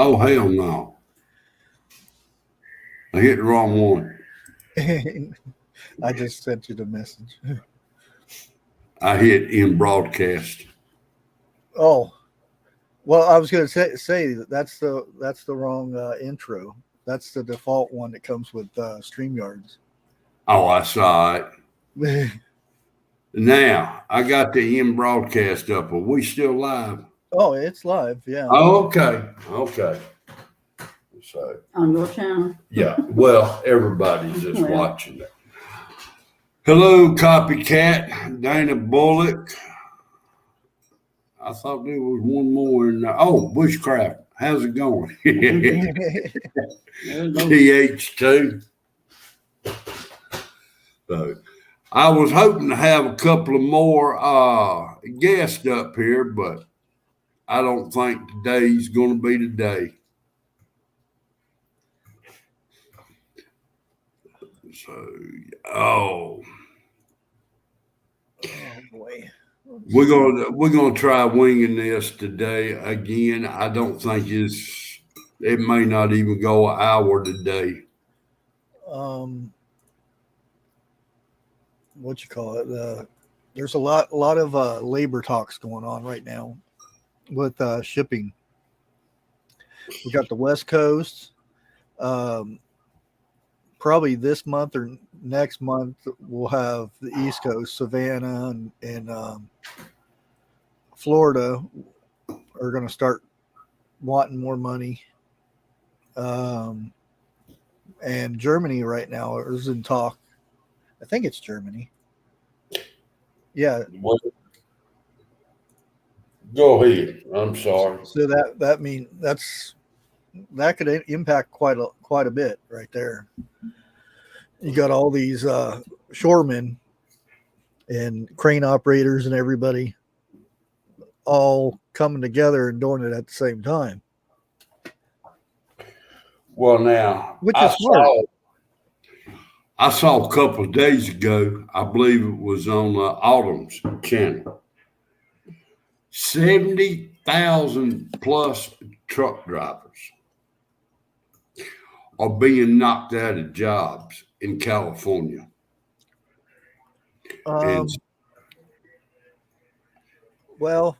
Oh, hell no. I hit the wrong one. I just sent you the message. I hit in broadcast. Oh, well, I was going to say that's the wrong intro. That's the default one that comes with StreamYards. Oh, I saw it. Now, I got the in broadcast up. Are we still live? Oh, it's live. Yeah. Oh, okay. Okay. So, On your channel. yeah. Well, everybody's just Well. watching it. Hello, copycat. Dana Bullock. I thought there was one more in there. Oh, Bushcraft. How's it going? TH2. So, I was hoping to have a couple of more guests up here, but I don't think today's going to be the day. So, Oh boy. we're gonna try winging this today again. I don't think it may not even go an hour today. What you call it? There's a lot of labor talks going on right now with shipping. We got the West Coast. Probably this month or next month we'll have the East Coast, Savannah and Florida are going to start wanting more money. And Germany right now is in talk. I think it's Germany. Yeah. Go ahead. I'm sorry. So that means that could impact quite a bit right there. You got all these shoremen and crane operators and everybody all coming together and doing it at the same time. Well, now Which is smart. I saw a couple of days ago. I believe it was on Autumn's channel. 70,000 plus truck drivers are being knocked out of jobs in California. Well,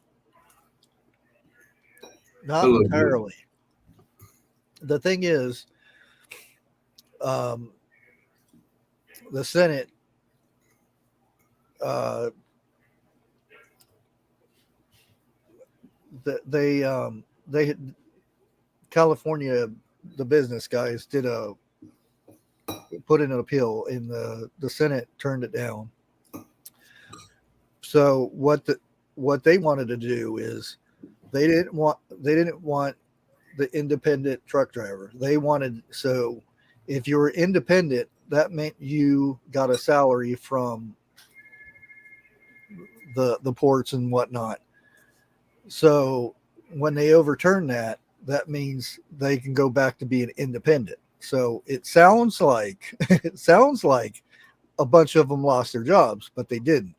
not entirely. The thing is, the Senate they California, the business guys put in an appeal, and the Senate turned it down. So what they wanted to do is they didn't want the independent truck driver. They wanted, so if you were independent, that meant you got a salary from the ports and whatnot. So when they overturn that, that means they can go back to being independent. So it sounds like a bunch of them lost their jobs, but they didn't.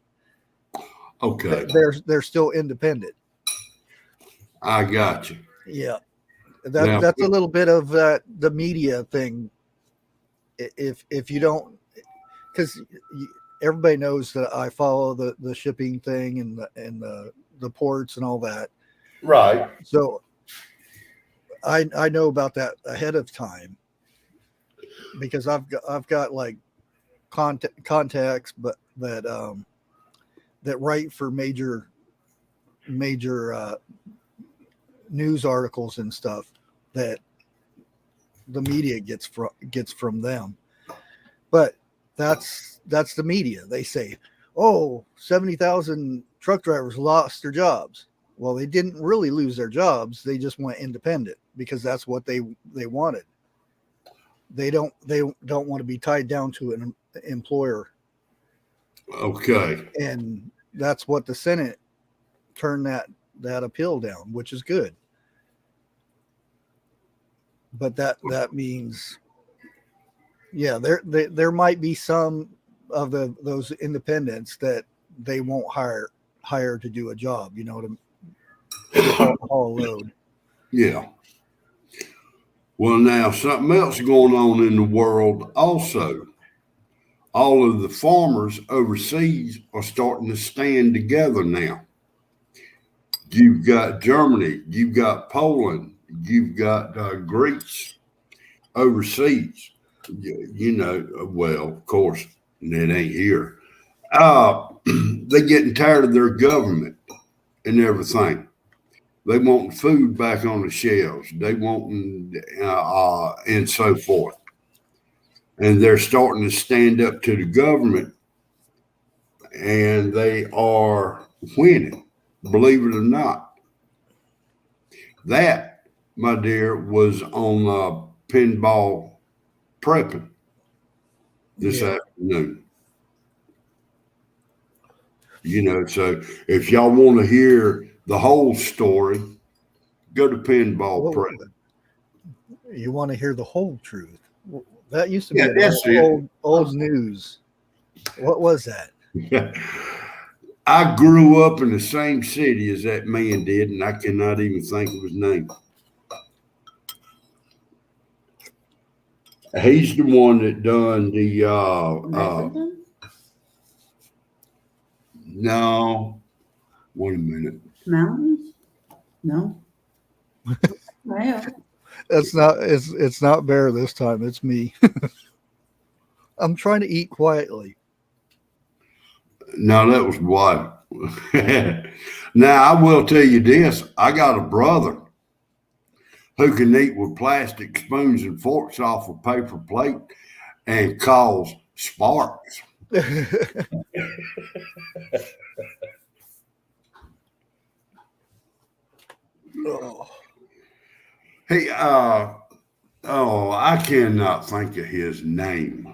Okay. They're still independent. I got you. Yeah. That's a little bit of the media thing. If you don't, because everybody knows that I follow the shipping thing and the ports and all that. Right. So I know about that ahead of time because I've got like contacts, but that write for major news articles and stuff that the media gets from them. But that's the media. They say, oh, 70,000 truck drivers lost their jobs. Well, they didn't really lose their jobs. They just went independent because that's what they wanted. They don't want to be tied down to an employer. Okay. And that's what the Senate turned that appeal down, which is good. But that means, yeah, there might be some of those independents that they won't hire to do a job. You know, to haul a load. Yeah. Well, now something else going on in the world also. All of the farmers overseas are starting to stand together now. You've got Germany, you've got Poland, you've got Greece overseas. You know, well, of course, it ain't here. They're getting tired of their government and everything. They want food back on the shelves. They want and so forth. And they're starting to stand up to the government, and they are winning. Believe it or not, that, my dear, was on pinball prepping this afternoon. You know, so if y'all want to hear the whole story, go to pinball prepping. You want to hear the whole truth? That used to be old news. What was that? I grew up in the same city as that man did, and I cannot even think of his name. He's the one that done the no. Wait a minute. Mountains? No. Well, It's not Bear this time. It's me. I'm trying to eat quietly. No, that was Dwight. Now I will tell you this: I got a brother who can eat with plastic spoons and forks off a paper plate and cause sparks. Oh. Hey, I cannot think of his name.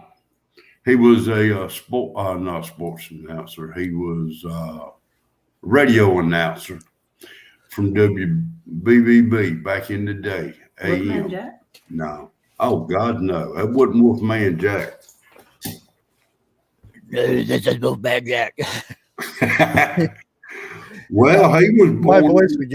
He was a not a sports announcer. He was a radio announcer from WBBB back in the day. Wolfman Jack? No. Oh, God, no. That wasn't Wolfman Jack. This is Wolfman Jack. Well, he was born. My voice would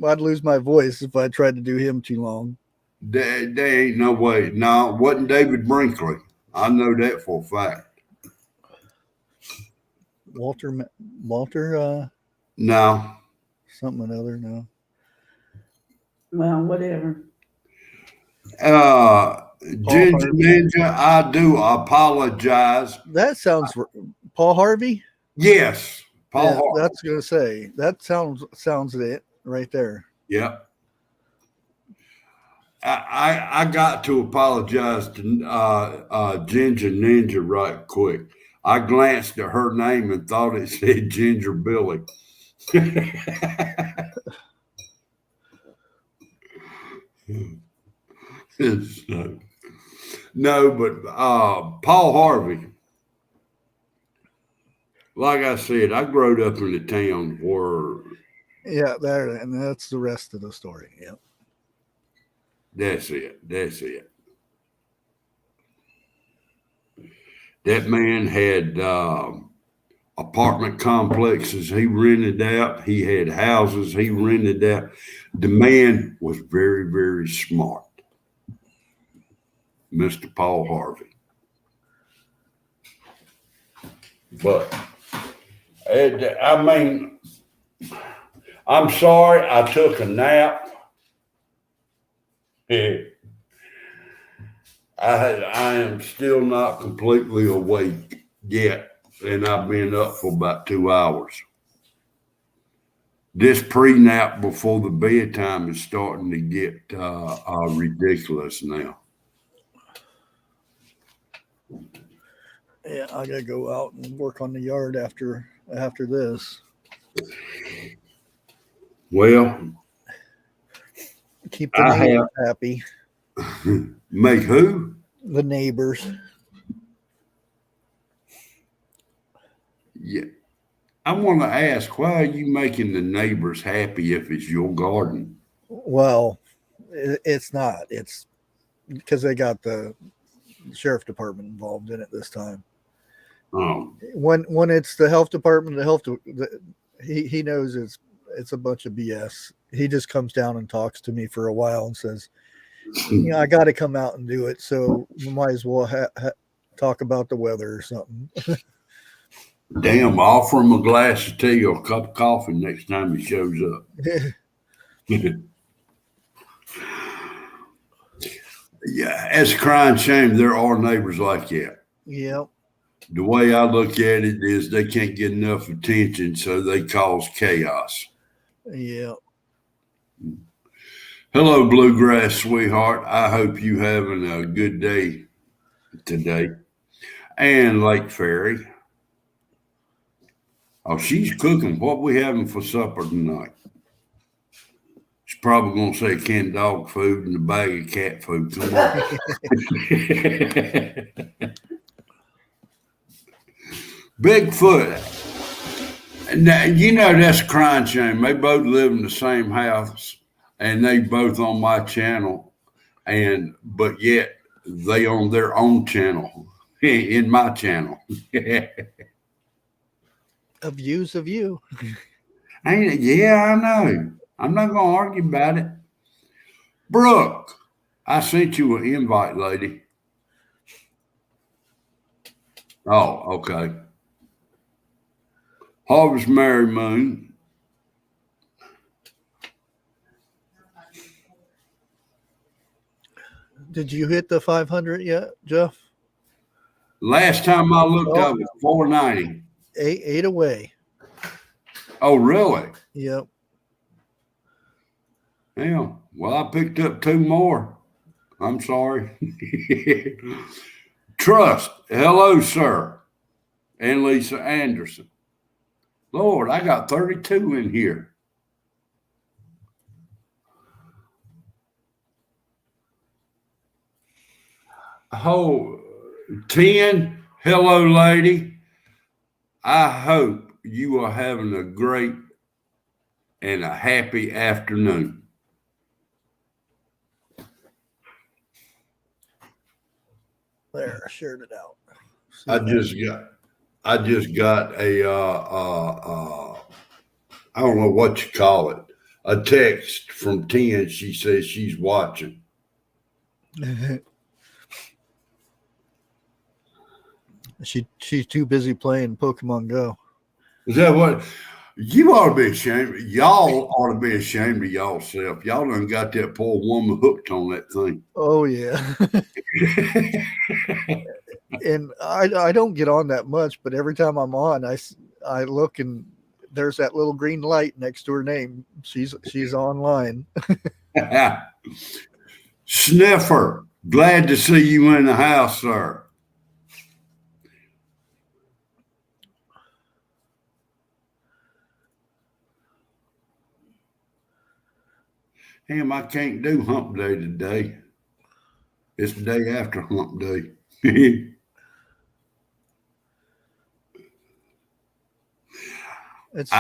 I'd lose my voice if I tried to do him too long. There ain't no way. No, it wasn't David Brinkley. I know that for a fact. Walter, No. something another, no. Well, whatever. Ginger Ninja, I do apologize. That sounds Paul Harvey. Yes, Paul Harvey. That's gonna say that sounds it right there. Yep. I got to apologize to Ginger Ninja right quick. I glanced at her name and thought it said Ginger Billy. No, but Paul Harvey, like I said, I grew up in a town where. Yeah, there, and that's the rest of the story. Yep. That's it. That's it. That man had apartment complexes he rented out. He had houses he rented out. The man was very, very smart. Mr. Paul Harvey. But, I mean, I'm sorry I took a nap. I am still not completely awake yet, and I've been up for about 2 hours. This pre-nap before the bedtime is starting to get ridiculous now. Yeah, I gotta go out and work on the yard after this. Well, keep the neighbors happy. Make who? The neighbors. Yeah. I want to ask, why are you making the neighbors happy if it's your garden? Well, it's not. It's because they got the sheriff department involved in it this time. When it's the health department, he knows it's a bunch of BS. He just comes down and talks to me for a while and says, I got to come out and do it. So we might as well talk about the weather or something. Damn, offer him a glass of tea or a cup of coffee next time he shows up. Yeah, it's a crying shame there are neighbors like that. Yep. The way I look at it is they can't get enough attention, so they cause chaos. Yep. Hello, Bluegrass sweetheart. I hope you having a good day today. And Lake Fairy. Oh, she's cooking. What we having for supper tonight? She's probably going to say canned dog food and a bag of cat food. Come on. Bigfoot. Now, you know that's a crying shame. They both live in the same house, and they both on my channel, but yet they on their own channel in my channel. Views of you. Ain't it? Yeah, I know. I'm not gonna argue about it. Brooke, I sent you an invite, lady. Oh, okay. Harvest Merry Moon. Did you hit the 500 yet, Jeff? Last time I looked, I was 490. Eight away. Oh, really? Yep. Yeah. Well, I picked up 2 more. I'm sorry. Trust. Hello, sir. And Lisa Anderson. Lord, I got 32 in here. Oh, 10. Hello, lady. I hope you are having a great and a happy afternoon. There, I shared it out. I just got a I don't know what you call it, a text from 10. She says she's watching. She's too busy playing Pokemon Go. Is that what you ought to be ashamed? Y'all ought to be ashamed of y'allself. Y'all done got that poor woman hooked on that thing. Oh yeah. And I don't get on that much, but every time I'm on, I look and there's that little green light next to her name. She's online. Sniffer, glad to see you in the house, sir. Damn, I can't do hump day today. It's the day after hump day. It's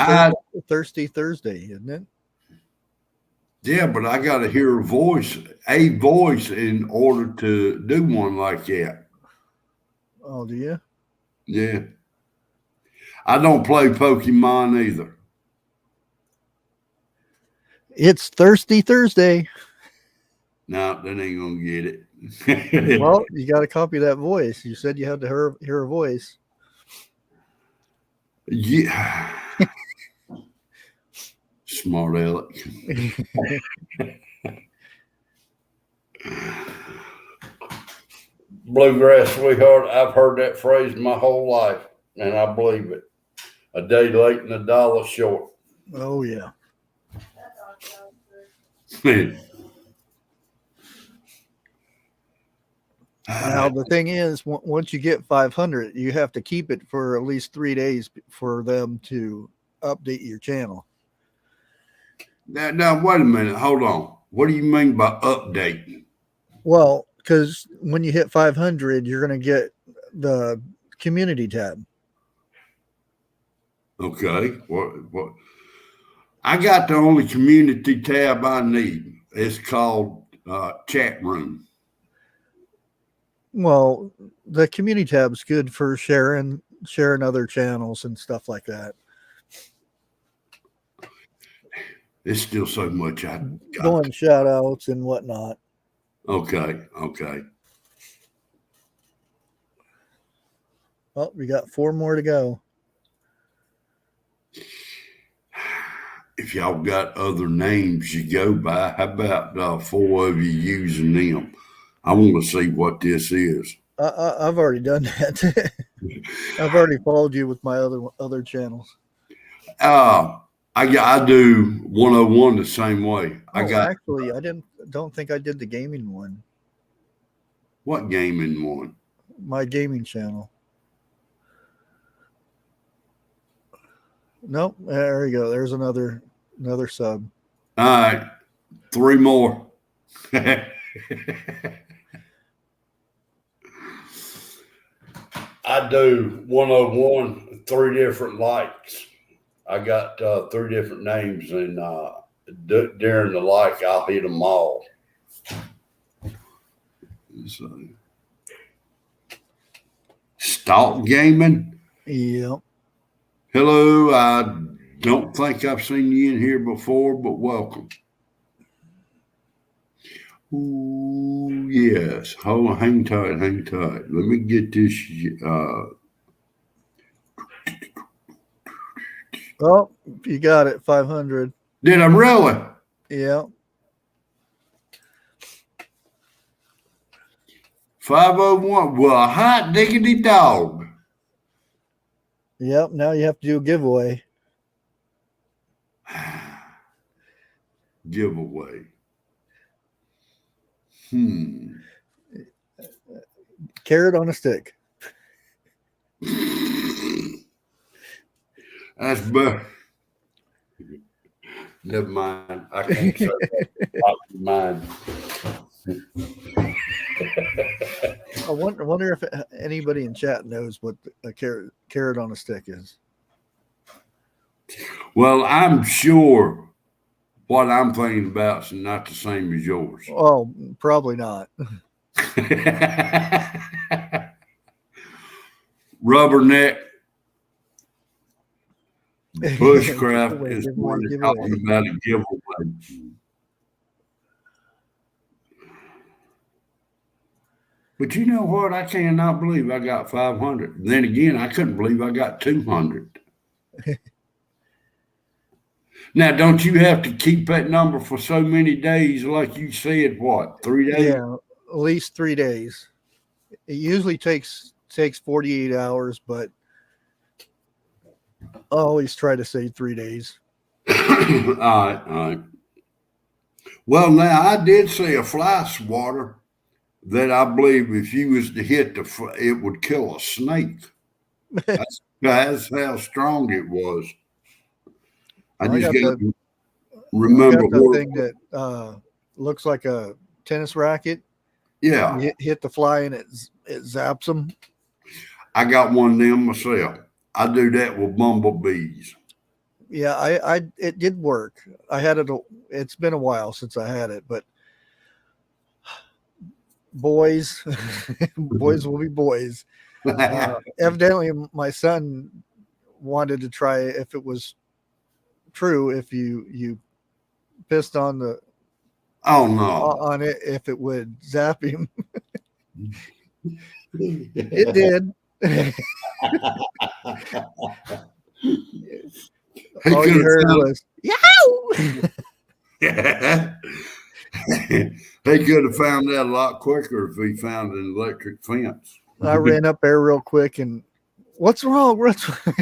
Thirsty Thursday, isn't it? Yeah, but I got to hear a voice in order to do one like that. Oh, do you? Yeah. I don't play Pokemon either. It's Thirsty Thursday. No, that ain't gonna get it. Well, you got to copy that voice. You said you had to hear a voice. Yeah. Smart aleck. Bluegrass sweetheart, I've heard that phrase my whole life, and I believe it. A day late and a dollar short. Oh yeah. Now the thing is, once you get 500, you have to keep it for at least 3 days for them to update your channel. Now wait a minute. Hold on. What do you mean by updating? Well, because when you hit 500, you're going to get the community tab. Okay. What? I got the only community tab I need. It's called chat room. Well, the community tab is good for sharing other channels and stuff like that. There's still so much I got. Doing shout outs and whatnot. Okay. Okay. Oh, we got 4 more to go. If y'all got other names you go by, how about 4 of you using them? I want to see what this is. I've already done that. I've already followed you with my other channels. I do 101 the same way. I Oh, got actually, don't think I did the gaming one. what gaming one? My gaming channel. Nope. There you go. There's another sub. All right, 3 more. I do 101, 3 different likes. I got 3 different names, and during the like, I'll hit them all. So, stalk gaming. Yep. Hello, I don't think I've seen you in here before, but welcome. Ooh, yes. Hold on, hang tight, hang tight. Let me get this. Oh, you got it. 500. Did I really? Yep. 501. Well, hot diggity dog. Yep. Now you have to do a giveaway. Giveaway. Carrot on a stick. That's better. Never mind. I can't say that. Mind. I wonder if anybody in chat knows what a carrot on a stick is. Well, I'm sure what I'm thinking about is not the same as yours. Oh, probably not. Rubberneck bushcraft is what they're talking about a giveaway. But you know what? I cannot believe I got 500. Then again, I couldn't believe I got 200. Now, don't you have to keep that number for so many days, like you said? What, 3 days? Yeah, at least 3 days. It usually takes 48 hours, but I always try to say 3 days. All right, all right. Well, now I did see a fly swatter that I believe if you was to hit it would kill a snake. That's how strong it was. I just got to remember I got the thing that looks like a tennis racket. Yeah, you hit the fly and it zaps them. I got one of them myself. I do that with bumblebees. Yeah, it did work. I had it. It's been a while since I had it, but boys, boys will be boys. Evidently, my son wanted to try if it was true. If you pissed on the on it, if it would zap him. It did. All you heard was yow. He could have found that a lot quicker if he found an electric fence. I ran up there real quick and what's wrong?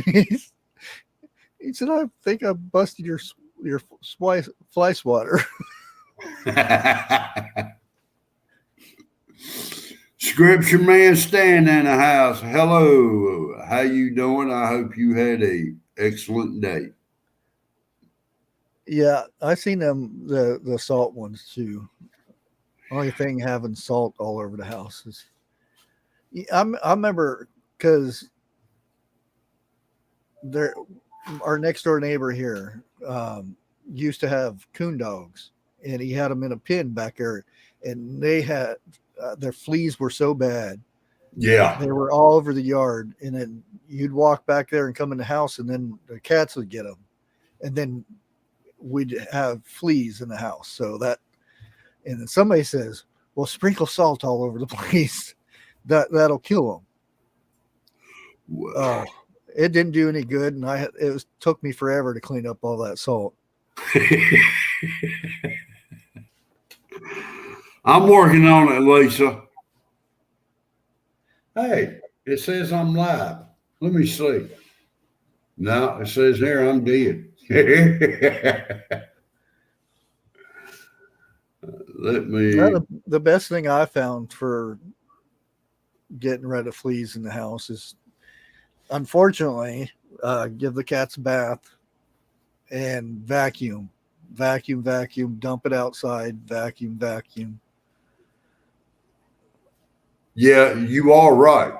He said, I think I busted your fly swatter. Scripture man Stan in the house. Hello. How you doing? I hope you had a excellent day. Yeah, I seen them the salt ones too. Only thing having salt all over the house is I remember because our next door neighbor here used to have coon dogs, and he had them in a pen back there, and they had their fleas were so bad. Yeah, they were all over the yard, and then you'd walk back there and come in the house, and then the cats would get them, and then we'd have fleas in the house. So that, and then somebody says, Well, sprinkle salt all over the place. That'll kill them. Oh, it didn't do any good, and took me forever to clean up all that salt. I'm working on it, Lisa. Hey, it says I'm live. Let me see. No, it says here I'm dead. Let me. The best thing I found for getting rid of fleas in the house is, unfortunately, give the cats a bath and vacuum, dump it outside, vacuum. Yeah, you are right.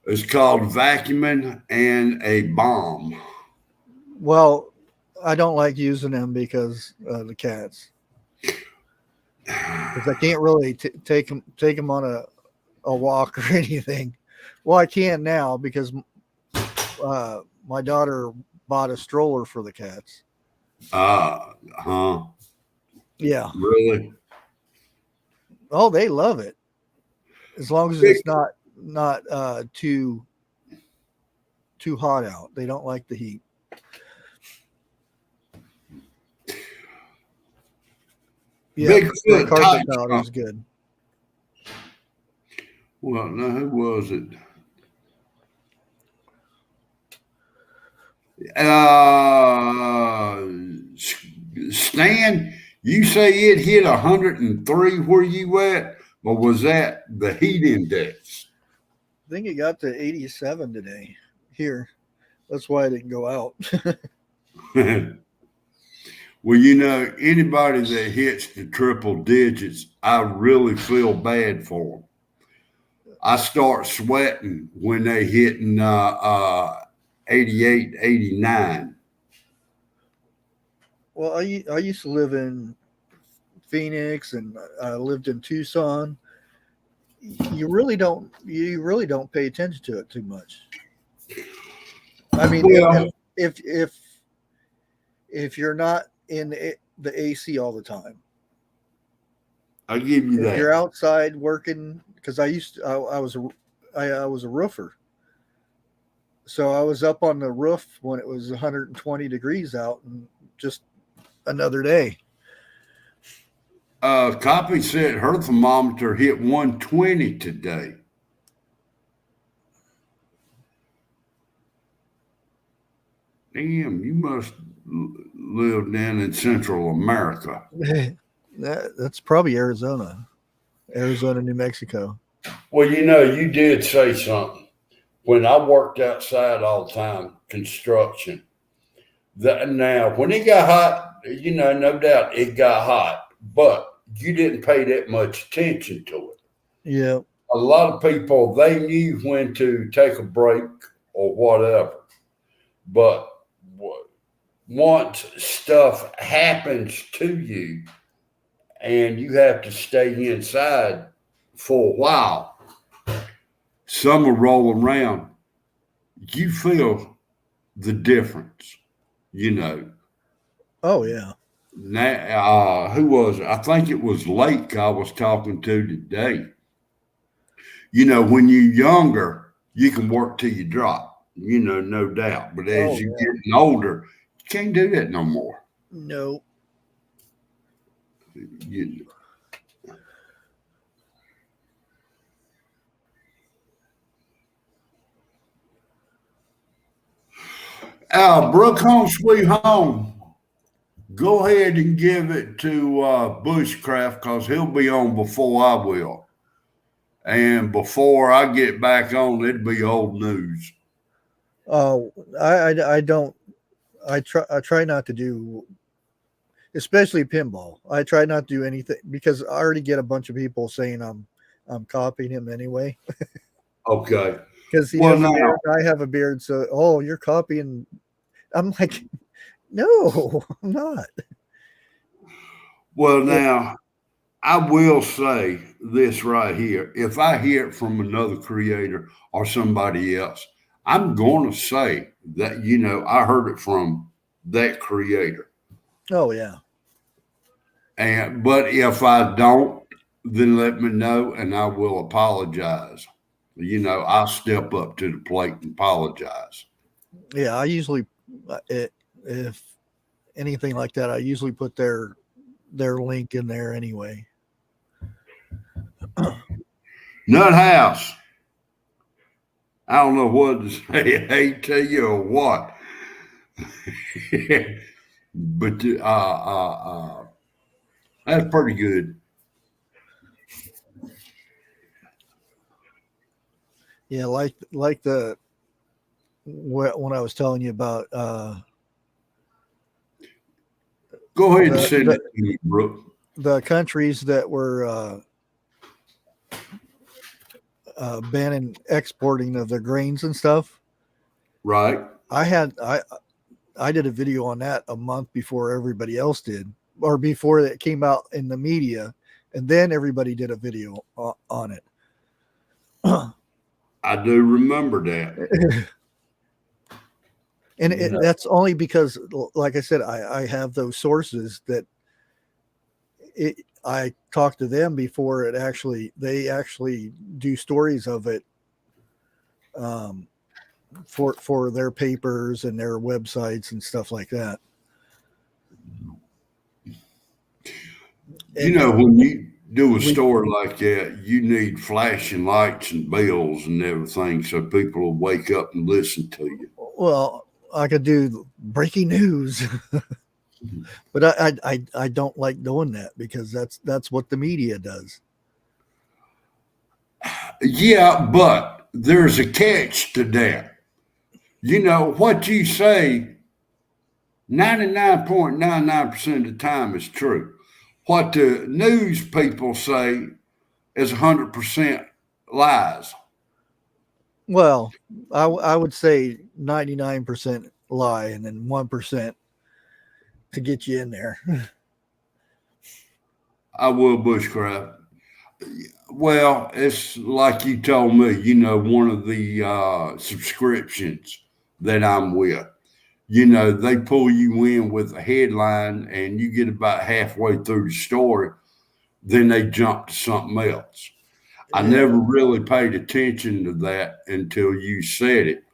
It's called vacuuming and a bomb. Well, I don't like using them because the cats. Because I can't really take them on a walk or anything. Well, I can now because my daughter bought a stroller for the cats. Huh? Yeah. Really? Oh, they love it. As long as it's not too hot out. They don't like the heat. Yeah, Bigfoot carpet powder is good. Well, now who was it? Stan, you say it hit 103 where you at, or was that the heat index? I think it got to 87 today here. That's why I didn't go out. Well, anybody that hits the triple digits, I really feel bad for them. I start sweating when they hitting 88, 89. Well, I used to live in Phoenix and I lived in Tucson. You really don't pay attention to it too much. I mean, Well, if you're not in the AC all the time, I'll give you that. If you're outside working, because I was a roofer, so I was up on the roof when it was 120 degrees out, and just another day. Copy said her thermometer hit 120 today. Damn, you must live down in Central America. That's probably Arizona, New Mexico. Well, you did say something. When I worked outside all the time, construction, now when it got hot, no doubt it got hot, but you didn't pay that much attention to it. Yeah. A lot of people, they knew when to take a break or whatever. But once stuff happens to you and you have to stay inside for a while, summer roll around, you feel the difference, Oh, yeah. Now, who was it? I think it was Lake I was talking to today. When you're younger, you can work till you drop, no doubt. But as you getting older, you can't do that no more. No. Brooke Home Sweet Home. Go ahead and give it to Bushcraft because he'll be on before I will. And before I get back on, it'll be old news. Oh, I don't. I try not to do, especially pinball. I try not to do anything because I already get a bunch of people saying I'm copying him anyway. Okay. Because he has a beard, I have a beard, so you're copying. I'm like, no, I'm not. Well, now I will say this right here. If I hear it from another creator or somebody else, I'm going to say that, I heard it from that creator. Oh, yeah. But if I don't, then let me know and I will apologize. I'll step up to the plate and apologize. Yeah, I usually, if anything like that, I usually put their link in there anyway. Nut House. I don't know what to say, hate to you or what. But that's pretty good. Yeah, like the when I was telling you about Go ahead and the send the, it to me, Brooke. the countries that were banning exporting of their grains and stuff. Right. I did a video on that a month before everybody else did, or before it came out in the media, and then everybody did a video on it. I do remember that. And Yeah. that's only because, like I said, I have those sources that I talked to them before they actually do stories of it for their papers and their websites and stuff like that. When you do a story like that, you need flashing lights and bells and everything so people will wake up and listen to you. Well, I could do breaking news, but I don't like doing that because that's what the media does. Yeah, but there's a catch to that. What you say 99.99% of the time is true. What the news people say is 100% lies. Well, I would say 99% lie and then 1% to get you in there. I will bushcraft. Well, it's like you told me, one of the subscriptions that I'm with. They pull you in with a headline and you get about halfway through the story, then they jump to something else. I never really paid attention to that until you said it.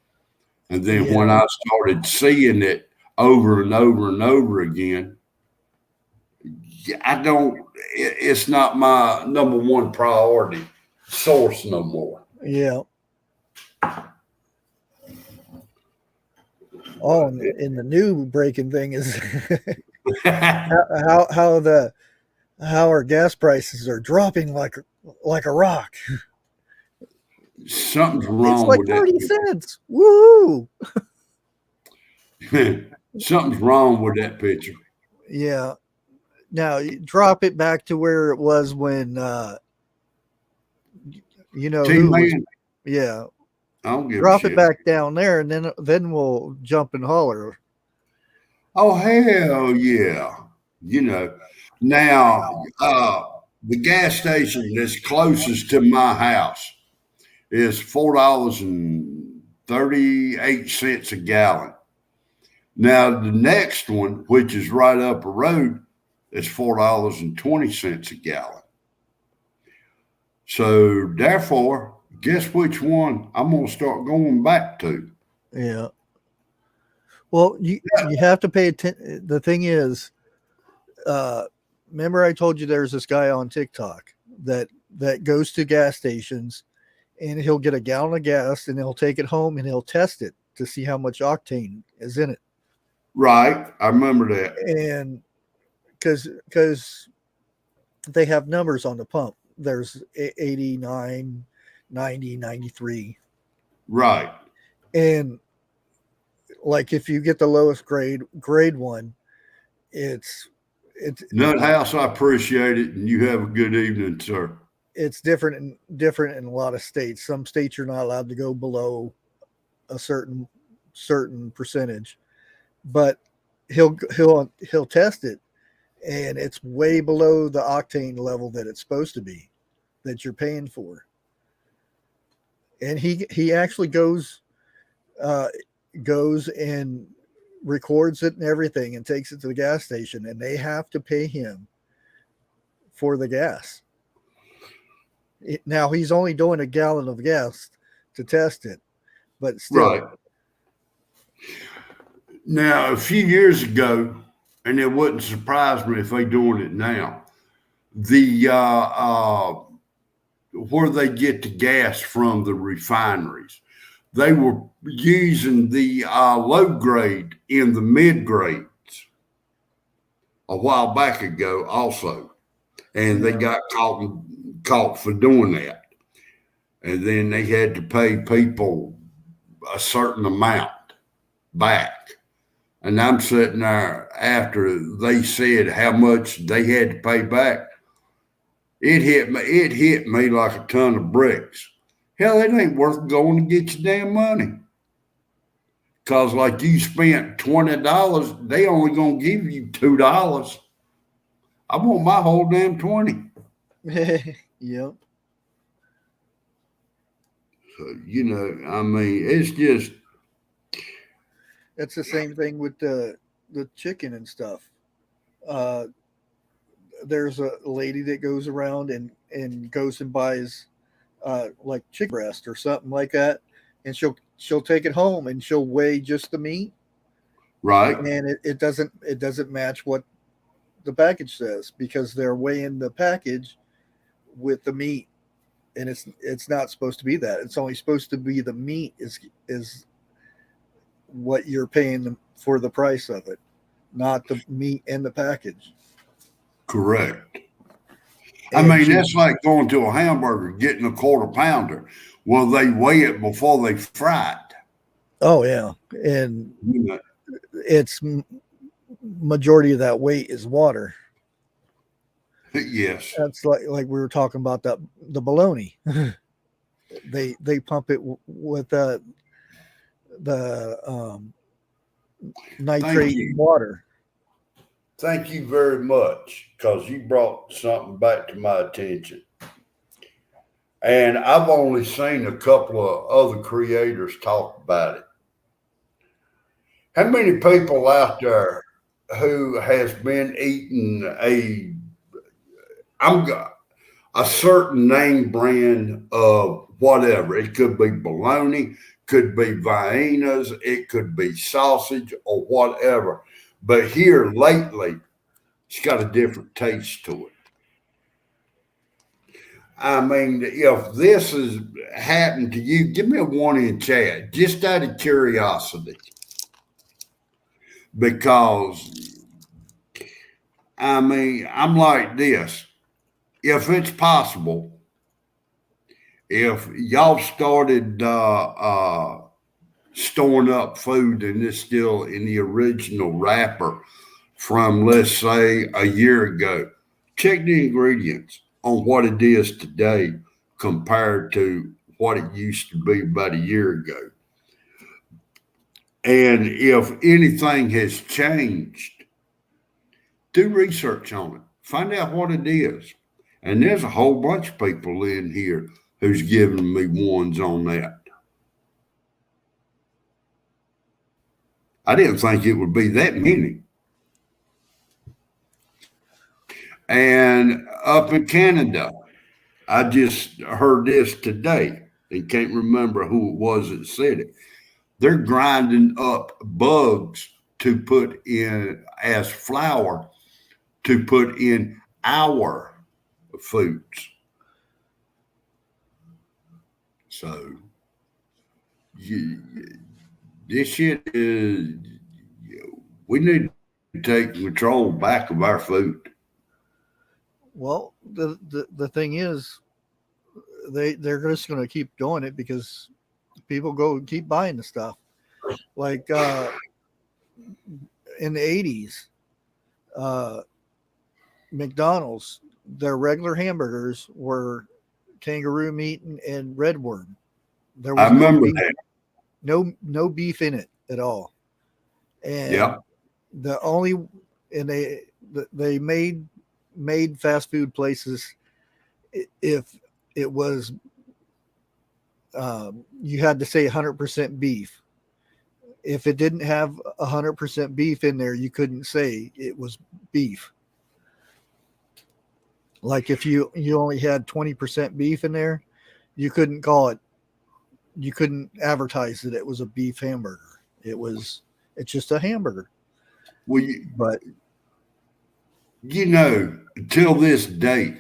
And then when I started seeing it over and over and over again, it's not my number one priority source no more. Yeah. Oh, and the new breaking thing is how our gas prices are dropping like a rock. Something's It's wrong like with 30 that. cents. Woo! Something's wrong with that picture. Yeah. Now you drop it back to where it was when Team who was. Man, Yeah. I don't give a Drop it shit. back down there, and then we'll jump and holler. Oh hell yeah! Now the gas station that's closest to my house is $4.38 a gallon. Now the next one, which is right up the road, is $4.20 a gallon. So therefore, guess which one I'm gonna start going back to? Yeah. Well, you have to pay attention. The thing is, remember I told you there's this guy on TikTok that goes to gas stations and he'll get a gallon of gas and he'll take it home and he'll test it to see how much octane is in it. Right, I remember that. And because they have numbers on the pump, there's 89, 90, 93. Right. And like if you get the lowest grade one, it's Nut House, I appreciate it, and you have a good evening, sir. it's different in a lot of states. Some states you're not allowed to go below a certain percentage, but he'll test it, and it's way below the octane level that it's supposed to be, that you're paying for. And he actually goes and records it and everything and takes it to the gas station, and they have to pay him for the gas. Now he's only doing a gallon of gas to test it, but still. Right. Now, a few years ago, and it wouldn't surprise me if they doing it now, the where they get the gas from the refineries, they were using the low grade in the mid grades a while back ago also, and they got caught for doing that, and then they had to pay people a certain amount back. And I'm sitting there after they said how much they had to pay back. It hit me like a ton of bricks. Hell, it ain't worth going to get your damn money. Cause like you spent $20, they only gonna give you $2. I want my whole damn 20. Yep. So, I mean, it's just It's the same thing with the chicken and stuff. Uh, there's a lady that goes around and goes and buys like chicken breast or something like that, and she'll take it home and she'll weigh just the meat, right. and it doesn't match what the package says because they're weighing the package with the meat, and it's not supposed to be that. It's only supposed to be the meat is what you're paying for the price of it, not the meat in the package. Correct. I And mean, that's like going to a hamburger, getting a quarter pounder. Well, they weigh it before they fry it. oh yeah, and it's majority of that weight is water. Yes. That's like we were talking about the bologna. They pump it with the nitrate water. Thank you very much, because you brought something back to my attention. And I've only seen a couple of other creators talk about it. How many people out there who has been eating a certain name brand of whatever? It could be bologna, could be Viennas, it could be sausage or whatever. But here lately, it's got a different taste to it. I mean, if this has happened to you, give me a one in chat, just out of curiosity. Because, I mean, I'm like this. If it's possible, if y'all started storing up food and it's still in the original wrapper from, let's say, a year ago, check the ingredients on what it is today compared to what it used to be about a year ago. And if anything has changed, do research on it. Find out what it is. And there's a whole bunch of people in here who's giving me ones on that. I didn't think it would be that many. And up in Canada, I just heard this today and can't remember who it was that said it. They're grinding up bugs to put in as flour to put in our foods. So this shit is, we need to take control back of our food. Well, the thing is, they're just going to keep doing it because people go keep buying the stuff. Like in the 80s, McDonald's, their regular hamburgers were kangaroo meat and red worm. There was I remember beef, that. no beef in it at all. And Yeah. the only and they made fast food places if it was you had to say 100% beef. If it didn't have 100% beef in there, you couldn't say it was beef. Like if you only had 20% beef in there, you couldn't call it. You couldn't advertise that it was a beef hamburger. It's just a hamburger. Well, But till this day,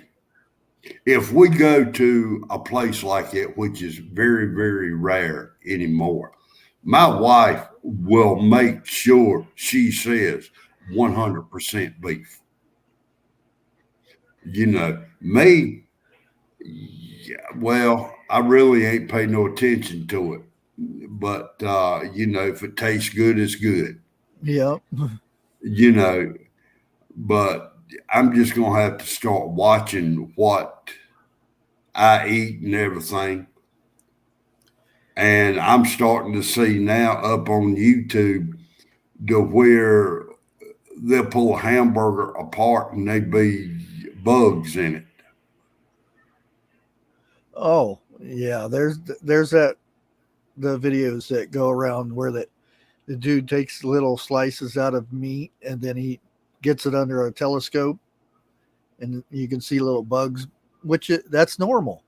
if we go to a place like it, which is very, very rare anymore, my wife will make sure she says 100% beef. Me, yeah, well, I really ain't pay no attention to it. But, if it tastes good, it's good, yeah, you know, but I'm just going to have to start watching what I eat and everything. And I'm starting to see now up on YouTube to where they'll pull a hamburger apart and they be bugs in it. oh yeah, there's the videos that go around where the dude takes little slices out of meat and then he gets it under a telescope and you can see little bugs, that's normal.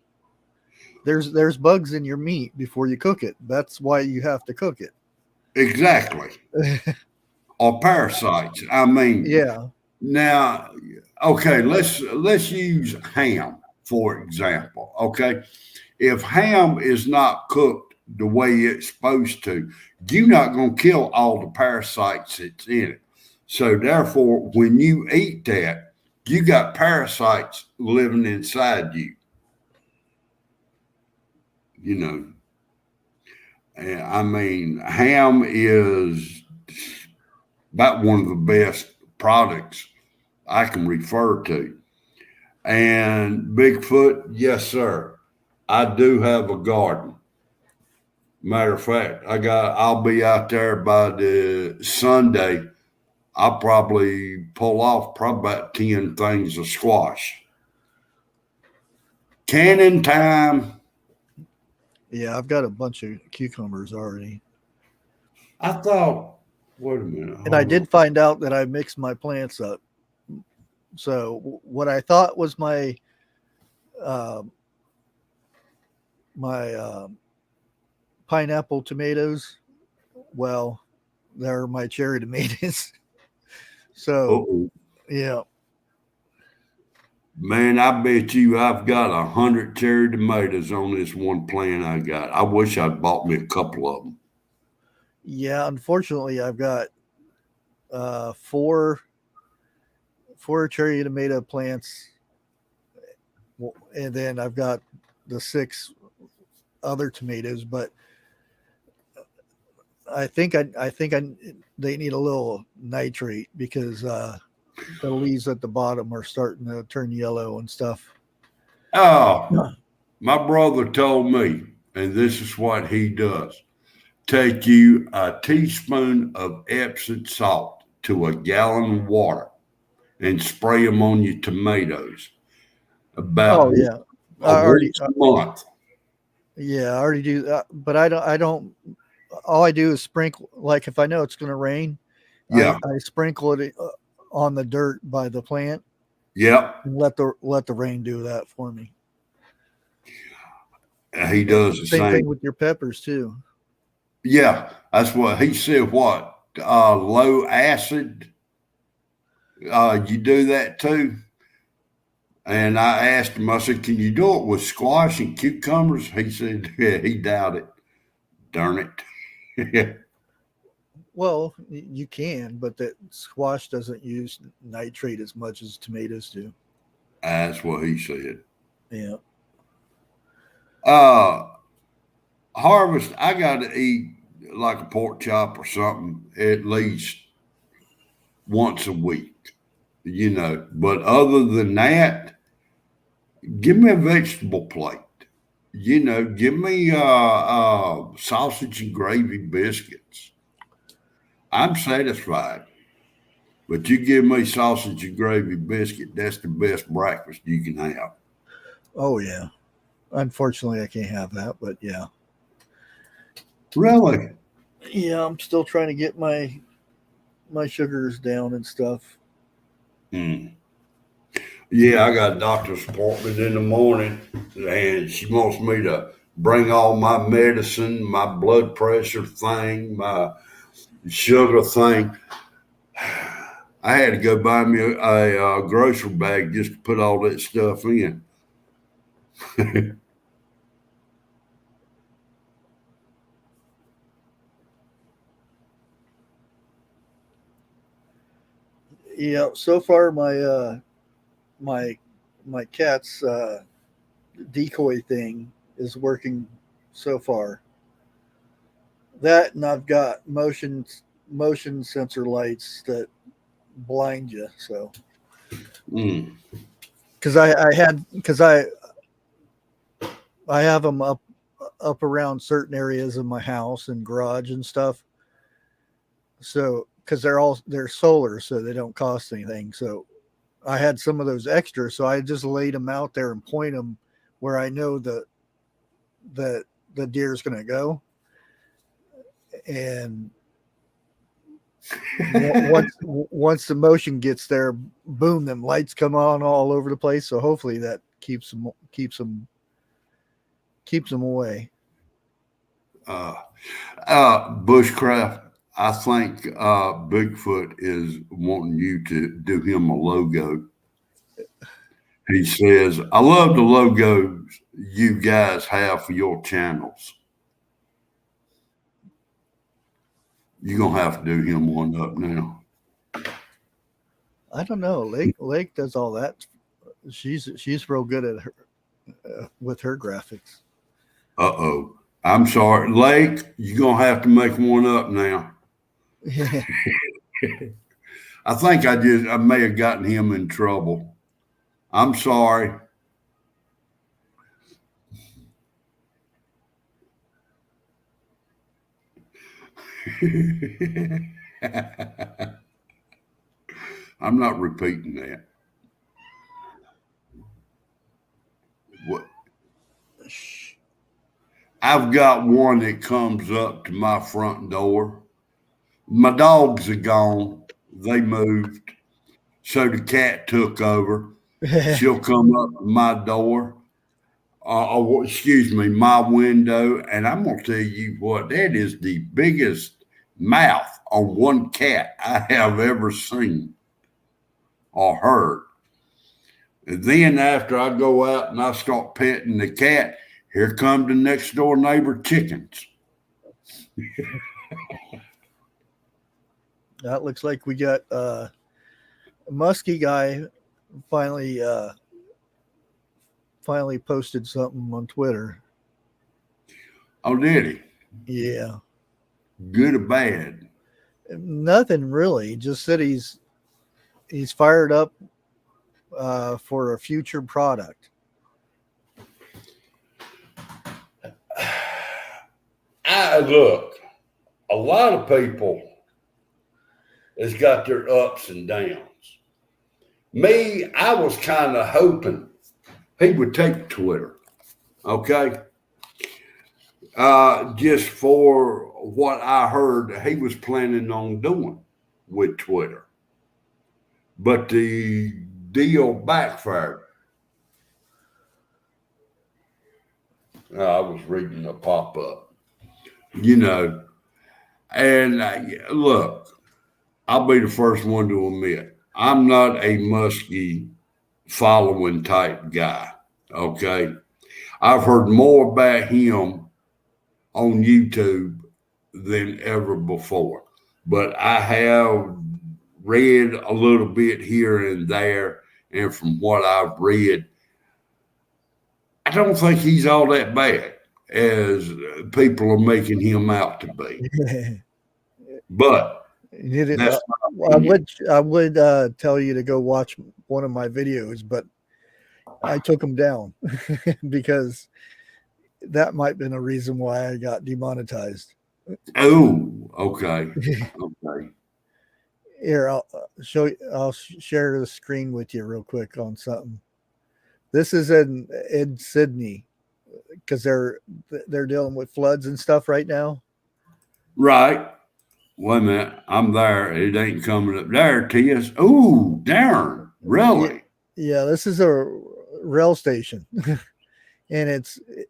There's bugs in your meat before you cook it. That's why you have to cook it. Exactly. Or parasites. I mean, Yeah. now, okay, let's use ham for example. Okay, if ham is not cooked the way it's supposed to, you're not going to kill all the parasites that's in it. So therefore, when you eat that, you got parasites living inside you. You know, and I mean, ham is about one of the best products I can refer to. And Bigfoot, yes, sir. I do have a garden. Matter of fact, I'll be out there by the Sunday. I'll probably pull off probably about 10 things of squash. Canning time. Yeah, I've got a bunch of cucumbers already. I thought, wait a minute. And I Hold on. did find out that I mixed my plants up. So what I thought was uh, my pineapple tomatoes, well, they're my cherry tomatoes. So Uh-oh. yeah, Man, I bet you I've got 100 cherry tomatoes on this one plant I got. I wish I'd bought me a couple of them. yeah. Unfortunately, I've got four cherry tomato plants, and then I've got the 6 other tomatoes. But I think they need a little nitrate because the leaves at the bottom are starting to turn yellow and stuff. Oh, my brother told me, and this is what he does: take you a teaspoon of Epsom salt to a gallon of water and spray them on your tomatoes about Oh yeah, I already once a month. yeah, I already do that. But I don't. All I do is sprinkle. Like if I know it's going to rain, Yeah, I sprinkle it on the dirt by the plant yep. and let the rain do that for me. He does the Same thing same. with your peppers too. Yeah, that's what he said. What low acid? You do that too? And I asked him. I said, "Can you do it with squash and cucumbers?" He said, "Yeah, he doubted. Darn it." Well, you can, but that squash doesn't use nitrate as much as tomatoes do. That's what he said. Yeah. Uh, Harvest, I got to eat like a pork chop or something at least once a week. But other than that, give me a vegetable plate. Give me sausage and gravy biscuits. I'm satisfied. But you give me sausage and gravy biscuit, that's the best breakfast you can have. Oh yeah. Unfortunately, I can't have that, but yeah. Really? Yeah, I'm still trying to get my sugars down and stuff. Hmm. Yeah, I got a doctor's appointment in the morning, and she wants me to bring all my medicine, my blood pressure thing, my sugar thing. I had to go buy me a grocery bag just to put all that stuff in. Yeah, so far my my cat's decoy thing is working so far. That and I've got motion sensor lights that blind you. So Mm. because I have them up around certain areas of my house and garage and stuff. So because they're solar, so they don't cost anything. So I had some of those extra, so I just laid them out there and point them where I know that the deer's going to go. And once the motion gets there, boom, them lights come on all over the place. So hopefully that keeps them away. uh, Bushcraft, I think Bigfoot is wanting you to do him a logo. He says, I love the logos you guys have for your channels. You're going to have to do him one up now. I don't know. Lake does all that. She's real good at her with her graphics. Uh-oh. I'm sorry. Lake, you're going to have to make one up now. I think I may have gotten him in trouble. I'm sorry. I'm not repeating that. What? I've got one that comes up to my front door. My dogs are gone. They moved. So the cat took over. She'll come up to my door, excuse me, my window. And I'm going to tell you what, that is the biggest mouth on one cat I have ever seen or heard. And then after I go out and I start petting the cat, here come the next door neighbor chickens. That looks like we got a muskie guy finally posted something on Twitter. Oh, did he? Yeah. Good or bad? Nothing really. Just said he's fired up for a future product. Look, a lot of people has got their ups and downs. Me, I was kind of hoping he would take Twitter, okay? Just for what I heard he was planning on doing with Twitter. But the deal backfired. I was reading a pop up, and look, I'll be the first one to admit I'm not a muskie following type guy. Okay. I've heard more about him on YouTube than ever before, but I have read a little bit here and there. And from what I've read, I don't think he's all that bad as people are making him out to be. But that's I would tell you to go watch one of my videos, but I took them down because that might have been a reason why I got demonetized. Oh, okay. Okay. Here, I'll share the screen with you real quick on something. This is in Sydney because they're dealing with floods and stuff right now. Right. Wait a minute. I'm there. It ain't coming up there, Tia. Oh, darn. Really? Yeah, this is a rail station, and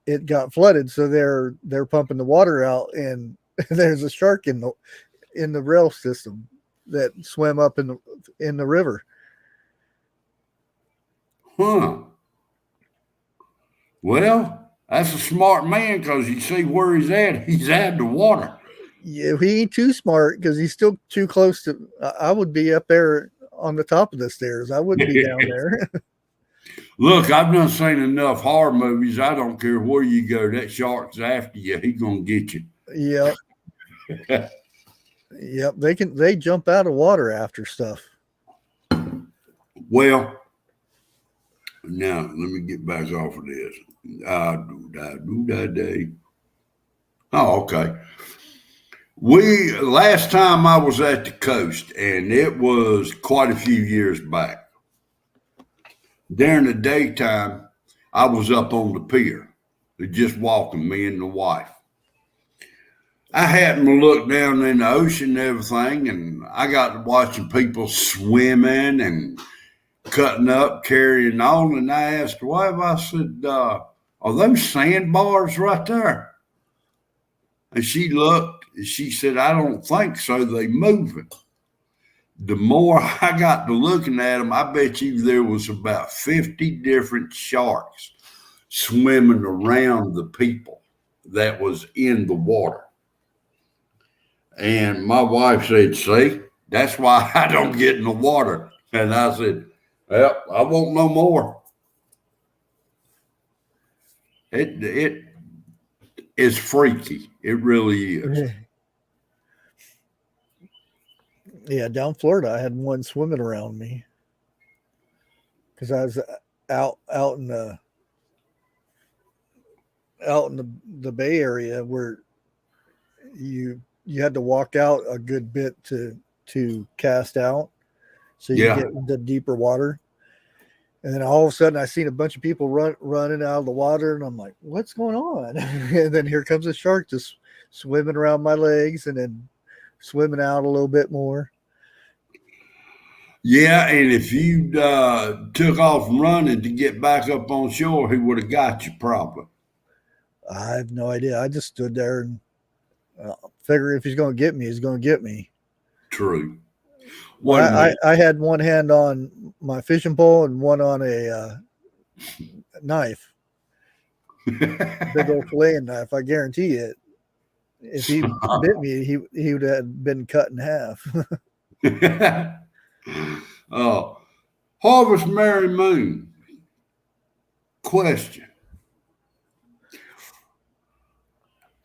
it got flooded, so they're pumping the water out, and there's a shark in the rail system that swam up in the river. Huh. Well, that's a smart man because you see where he's at. He's at the water. Yeah, he ain't too smart because he's still too close to. I would be up there on the top of the stairs. I wouldn't be down there. Look, I've done seen enough horror movies. I don't care where you go. That shark's after you. He's gonna get you. Yep, yep. They jump out of water after stuff. Well, now let me get back off of this. Oh, okay. We last time I was at the coast, and it was quite a few years back. During the daytime, I was up on the pier, just walking, me and the wife. I happened to look down in the ocean and everything, and I got to watching people swimming and cutting up, carrying on. And I asked the wife, I said, are those sandbars right there? And she looked and she said, I don't think so. They moving. The more I got to looking at them, I bet you there was about 50 different sharks swimming around the people that was in the water. And my wife said, see, that's why I don't get in the water. And I said, well, I won't no more. It is freaky. It really is. Yeah, down Florida, I had one swimming around me because I was out in the Bay Area where you had to walk out a good bit to cast out, so you Yeah. get into deeper water. And then all of a sudden, I seen a bunch of people running out of the water, and I'm like, "What's going on?" And then here comes a shark just swimming around my legs, and then swimming out a little bit more. Yeah, and if you took off running to get back up on shore, he would have got you probably. I have no idea. I just stood there and figure if he's going to get me, he's going to get me. True. I had one hand on my fishing pole and one on a knife, big old filleting knife. I guarantee it. If he bit me, he would have been cut in half. Oh, Harvest Mary Moon. Question.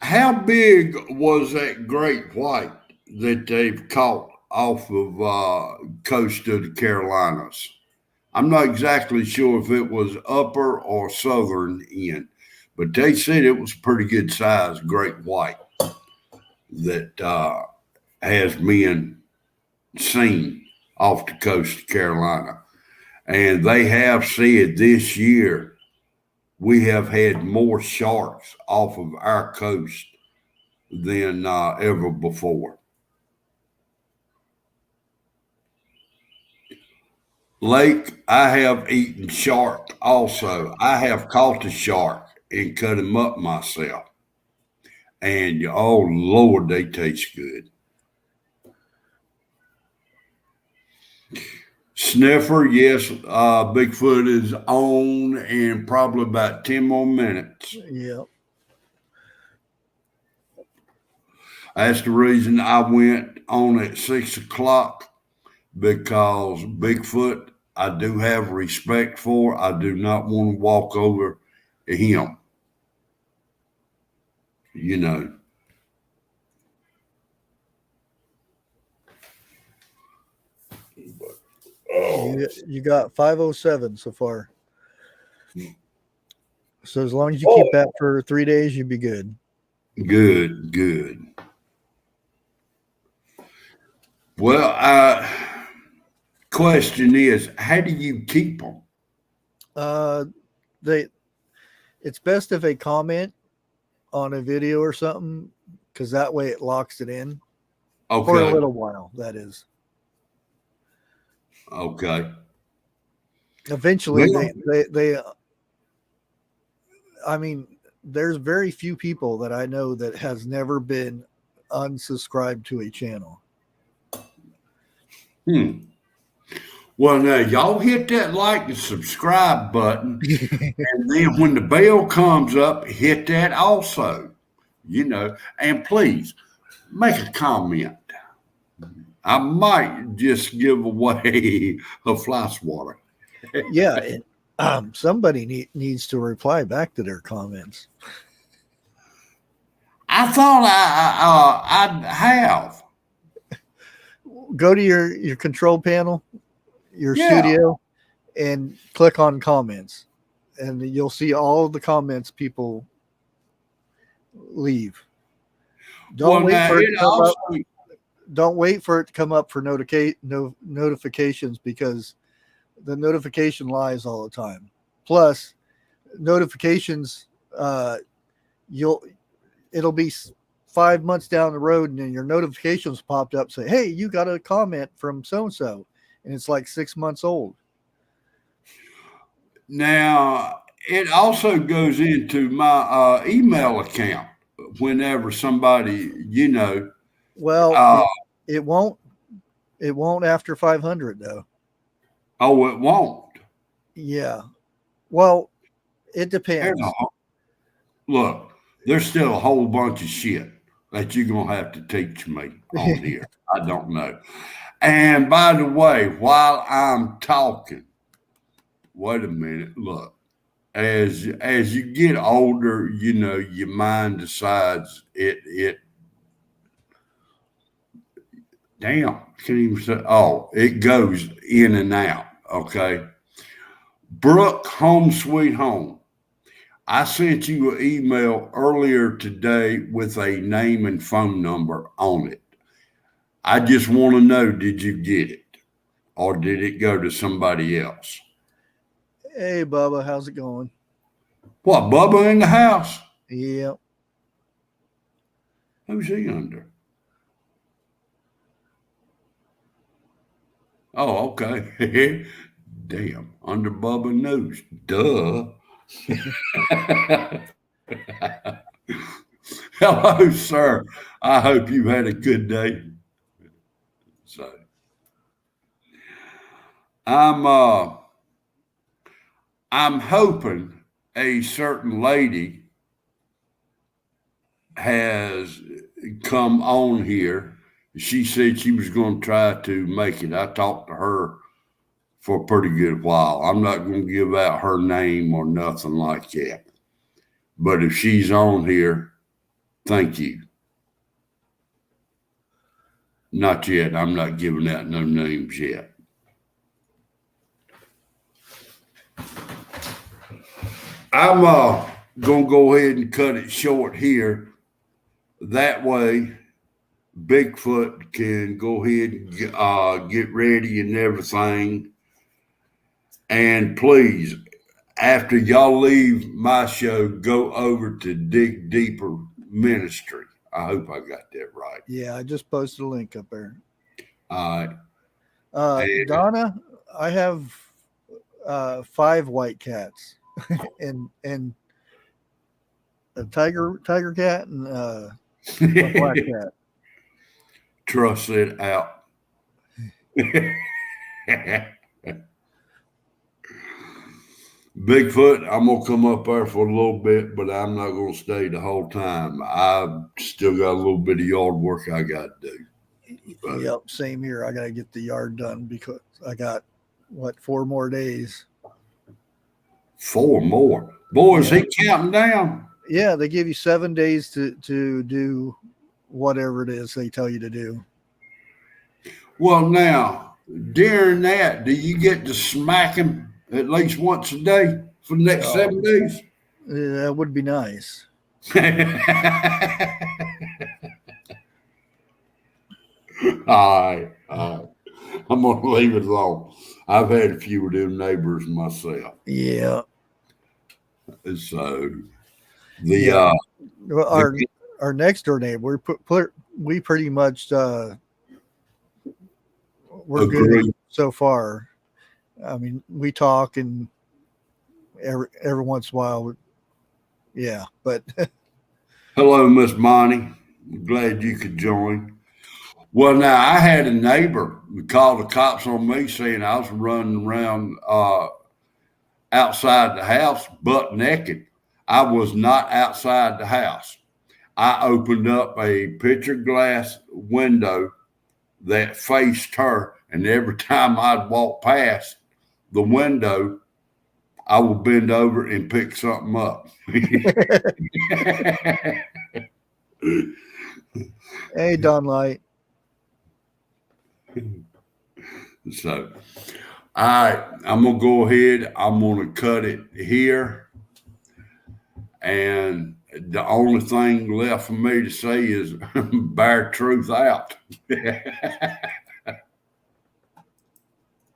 How big was that great white that they've caught off of coast of the Carolinas? I'm not exactly sure if it was upper or southern end, but they said it was pretty good size great white that has been seen off the coast of Carolina. And they have said this year we have had more sharks off of our coast than ever before. Lake, I have eaten shark also. I have caught a shark and cut him up myself. And oh Lord, they taste good. Sniffer, yes, Bigfoot is on in probably about 10 more minutes. Yeah. That's the reason I went on at 6 o'clock, because Bigfoot, I do have respect for. I do not want to walk over him. You know. You got 507 so far. So as long as you keep that for 3 days, you'd be good. Good, good. Well, question is, how do you keep them? It's best if they comment on a video or something, because that way it locks it in for a Okay. little while. That is. Okay. Eventually, Well, they I mean, there's very few people that I know that has never been unsubscribed to a channel. hmm. Well, now y'all hit that like and subscribe button, and then when the bell comes up, hit that also. And please make a comment. I might just give away a fly swatter. Yeah, and somebody needs to reply back to their comments. I thought I'd have. Go to your control panel, your Yeah. studio, and click on comments, and you'll see all the comments people leave. Well, Don't wait now for it it to come also. up. Don't wait for it to come up for notifications, because the notification lies all the time. Plus, notifications, you'll it'll be 5 months down the road, and then your notifications popped up say, "Hey, you got a comment from so and so," and it's like 6 months old. Now, it also goes into my email account whenever somebody, Well, uh, it won't. It won't after 500 though. oh, it won't. Yeah. Well, it There's depends. look, there's still a whole bunch of shit that you're going to have to teach me on here. I don't know. And by the way, while I'm talking, wait a minute, look. As you get older, your mind decides it damn, I can't even say. Oh, it goes in and out. Okay. Brooke, home sweet home. I sent you an email earlier today with a name and phone number on it. I just want to know, did you get it? Or did it go to somebody else? Hey, Bubba, how's it going? What, Bubba in the house? Yeah. Who's he under? Oh, okay. Damn, under Bubba News. Duh. Hello, sir. I hope you've had a good day. So I'm uh I'm hoping a certain lady has come on here. She said she was going to try to make it. I talked to her for a pretty good while. I'm not going to give out her name or nothing like that. But if she's on here, thank you. Not yet. I'm not giving out no names yet. I'm going to go ahead and cut it short here. That way, Bigfoot can go ahead and get ready and everything. And please, after y'all leave my show, go over to Dig Deeper Ministry. I hope I got that right. Yeah, I just posted a link up there. All right. Donna, I have 5 white cats and a tiger cat and a black cat. Trust it out. Bigfoot, I'm gonna come up there for a little bit, but I'm not gonna stay the whole time. I've still got a little bit of yard work I got to do. But Yep, same here. I got to get the yard done because I got 4 more days. 4 more. Boy, is Yeah. he counting down? Yeah, they give you 7 days to do whatever it is they tell you to do. Well, now, during that, do you get to smack him at least once a day for the next 7 days? That would be nice. All right. I'm going to leave it alone. I've had a few of them neighbors myself. Yeah. So our next door neighbor, we pretty much we're agree. good so far. I mean, we talk and every once in a while, yeah. But Hello, Miss Monty. Glad you could join. Well, now I had a neighbor call the cops on me saying I was running around outside the house butt naked. I was not outside the house. I opened up a picture glass window that faced her, and every time I'd walk past the window, I would bend over and pick something up. hey, Dunlight. So, all right, I'm gonna go ahead. I'm gonna cut it here, and the only thing left for me to say is bear truth out.